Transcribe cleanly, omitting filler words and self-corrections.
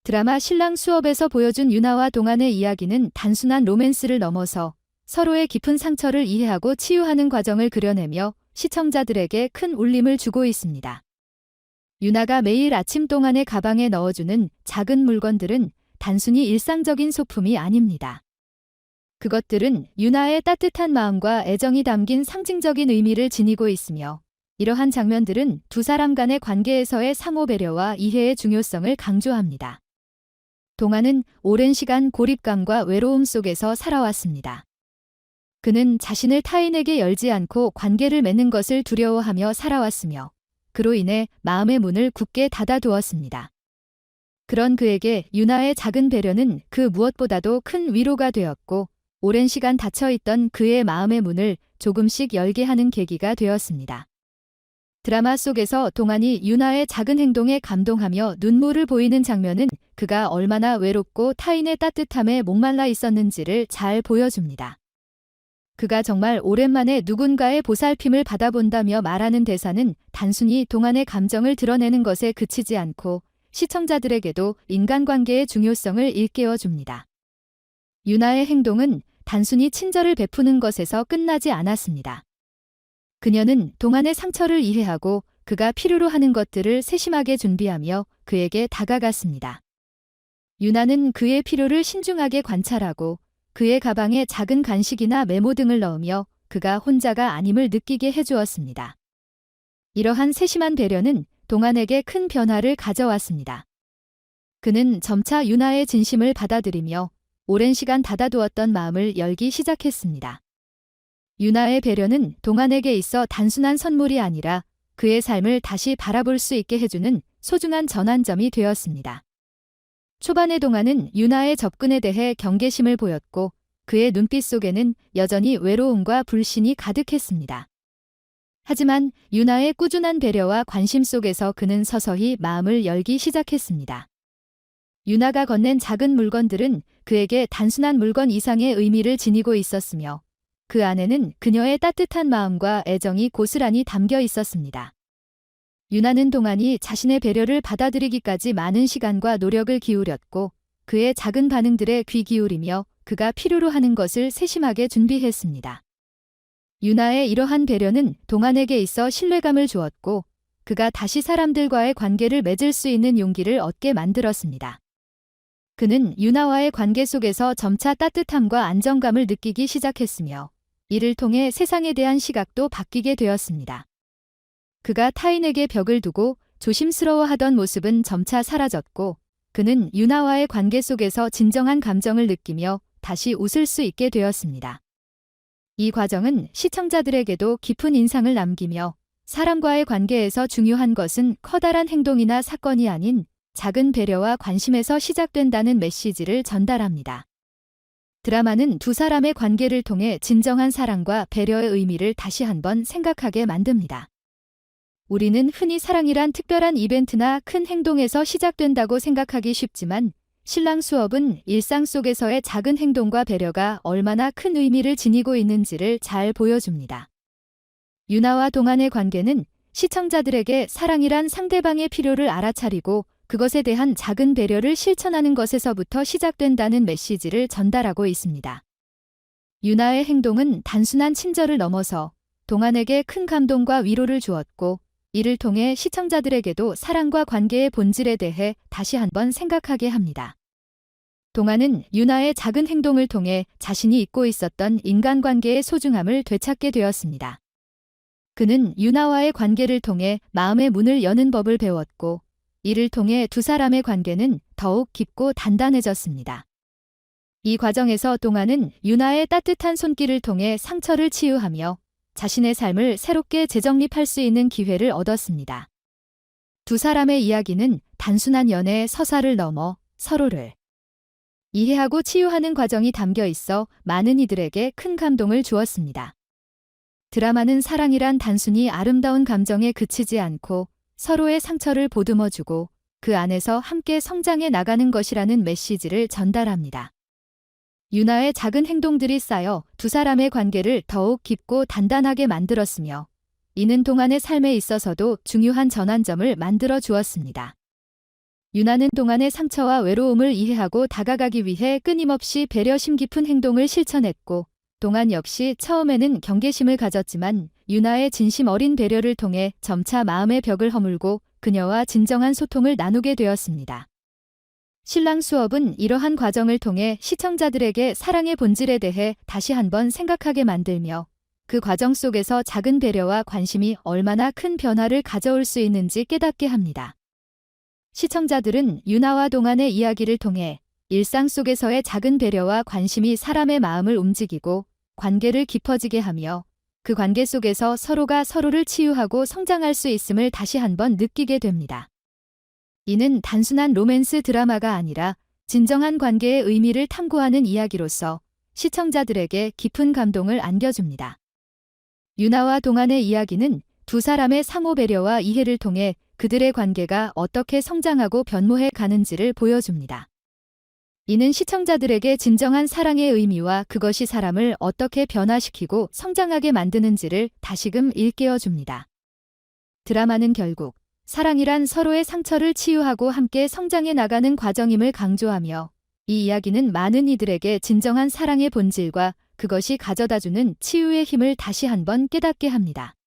드라마 신랑 수업에서 보여준 유나와 동안의 이야기는 단순한 로맨스를 넘어서 서로의 깊은 상처를 이해하고 치유하는 과정을 그려내며 시청자들에게 큰 울림을 주고 있습니다. 유나가 매일 아침 동안의 가방에 넣어주는 작은 물건들은 단순히 일상적인 소품이 아닙니다. 그것들은 유나의 따뜻한 마음과 애정이 담긴 상징적인 의미를 지니고 있으며, 이러한 장면들은 두 사람 간의 관계에서의 상호 배려와 이해의 중요성을 강조합니다. 동안은 오랜 시간 고립감과 외로움 속에서 살아왔습니다. 그는 자신을 타인에게 열지 않고 관계를 맺는 것을 두려워하며 살아왔으며, 그로 인해 마음의 문을 굳게 닫아두었습니다. 그런 그에게 유나의 작은 배려는 그 무엇보다도 큰 위로가 되었고, 오랜 시간 닫혀있던 그의 마음의 문을 조금씩 열게 하는 계기가 되었습니다. 드라마 속에서 동안이 유나의 작은 행동에 감동하며 눈물을 보이는 장면은 그가 얼마나 외롭고 타인의 따뜻함에 목말라 있었는지를 잘 보여줍니다. 그가 정말 오랜만에 누군가의 보살핌을 받아본다며 말하는 대사는 단순히 동안의 감정을 드러내는 것에 그치지 않고 시청자들에게도 인간관계의 중요성을 일깨워줍니다. 유나의 행동은 단순히 친절을 베푸는 것에서 끝나지 않았습니다. 그녀는 동안의 상처를 이해하고 그가 필요로 하는 것들을 세심하게 준비하며 그에게 다가갔습니다. 유나는 그의 필요를 신중하게 관찰하고 그의 가방에 작은 간식이나 메모 등을 넣으며 그가 혼자가 아님을 느끼게 해주었습니다. 이러한 세심한 배려는 동안에게 큰 변화를 가져왔습니다. 그는 점차 유나의 진심을 받아들이며 오랜 시간 닫아두었던 마음을 열기 시작했습니다. 유나의 배려는 동안에게 있어 단순한 선물이 아니라 그의 삶을 다시 바라볼 수 있게 해주는 소중한 전환점이 되었습니다. 초반의 동안은 유나의 접근에 대해 경계심을 보였고 그의 눈빛 속에는 여전히 외로움과 불신이 가득했습니다. 하지만 유나의 꾸준한 배려와 관심 속에서 그는 서서히 마음을 열기 시작했습니다. 유나가 건넨 작은 물건들은 그에게 단순한 물건 이상의 의미를 지니고 있었으며 그 안에는 그녀의 따뜻한 마음과 애정이 고스란히 담겨 있었습니다. 유나는 동안이 자신의 배려를 받아들이기까지 많은 시간과 노력을 기울였고 그의 작은 반응들에 귀 기울이며 그가 필요로 하는 것을 세심하게 준비했습니다. 유나의 이러한 배려는 동안에게 있어 신뢰감을 주었고 그가 다시 사람들과의 관계를 맺을 수 있는 용기를 얻게 만들었습니다. 그는 유나와의 관계 속에서 점차 따뜻함과 안정감을 느끼기 시작했으며 이를 통해 세상에 대한 시각도 바뀌게 되었습니다. 그가 타인에게 벽을 두고 조심스러워하던 모습은 점차 사라졌고 그는 유나와의 관계 속에서 진정한 감정을 느끼며 다시 웃을 수 있게 되었습니다. 이 과정은 시청자들에게도 깊은 인상을 남기며 사람과의 관계에서 중요한 것은 커다란 행동이나 사건이 아닌 작은 배려와 관심에서 시작된다는 메시지를 전달합니다. 드라마는 두 사람의 관계를 통해 진정한 사랑과 배려의 의미를 다시 한번 생각하게 만듭니다. 우리는 흔히 사랑이란 특별한 이벤트나 큰 행동에서 시작된다고 생각하기 쉽지만 신랑 수업은 일상 속에서의 작은 행동과 배려가 얼마나 큰 의미를 지니고 있는지를 잘 보여줍니다. 유나와 동안의 관계는 시청자들에게 사랑이란 상대방의 필요를 알아차리고 그것에 대한 작은 배려를 실천하는 것에서부터 시작된다는 메시지를 전달하고 있습니다. 유나의 행동은 단순한 친절을 넘어서 동안에게 큰 감동과 위로를 주었고 이를 통해 시청자들에게도 사랑과 관계의 본질에 대해 다시 한번 생각하게 합니다. 동안은 유나의 작은 행동을 통해 자신이 잊고 있었던 인간관계의 소중함을 되찾게 되었습니다. 그는 유나와의 관계를 통해 마음의 문을 여는 법을 배웠고 이를 통해 두 사람의 관계는 더욱 깊고 단단해졌습니다. 이 과정에서 동안은 유나의 따뜻한 손길을 통해 상처를 치유하며 자신의 삶을 새롭게 재정립할 수 있는 기회를 얻었습니다. 두 사람의 이야기는 단순한 연애의 서사를 넘어 서로를 이해하고 치유하는 과정이 담겨 있어 많은 이들에게 큰 감동을 주었습니다. 드라마는 사랑이란 단순히 아름다운 감정에 그치지 않고 서로의 상처를 보듬어주고 그 안에서 함께 성장해 나가는 것이라는 메시지를 전달합니다. 유나의 작은 행동들이 쌓여 두 사람의 관계를 더욱 깊고 단단하게 만들었으며 이는 동안의 삶에 있어서도 중요한 전환점을 만들어 주었습니다. 유나는 동안의 상처와 외로움을 이해하고 다가가기 위해 끊임없이 배려심 깊은 행동을 실천했고, 동안 역시 처음에는 경계심을 가졌지만 유나의 진심 어린 배려를 통해 점차 마음의 벽을 허물고 그녀와 진정한 소통을 나누게 되었습니다. 신랑 수업은 이러한 과정을 통해 시청자들에게 사랑의 본질에 대해 다시 한번 생각하게 만들며 그 과정 속에서 작은 배려와 관심이 얼마나 큰 변화를 가져올 수 있는지 깨닫게 합니다. 시청자들은 유나와 동안의 이야기를 통해 일상 속에서의 작은 배려와 관심이 사람의 마음을 움직이고 관계를 깊어지게 하며 그 관계 속에서 서로가 서로를 치유하고 성장할 수 있음을 다시 한번 느끼게 됩니다. 이는 단순한 로맨스 드라마가 아니라 진정한 관계의 의미를 탐구하는 이야기로서 시청자들에게 깊은 감동을 안겨줍니다. 유나와 동안의 이야기는 두 사람의 상호 배려와 이해를 통해 그들의 관계가 어떻게 성장하고 변모해 가는지를 보여줍니다. 이는 시청자들에게 진정한 사랑의 의미와 그것이 사람을 어떻게 변화시키고 성장하게 만드는지를 다시금 일깨워줍니다. 드라마는 결국 사랑이란 서로의 상처를 치유하고 함께 성장해 나가는 과정임을 강조하며 이 이야기는 많은 이들에게 진정한 사랑의 본질과 그것이 가져다주는 치유의 힘을 다시 한번 깨닫게 합니다.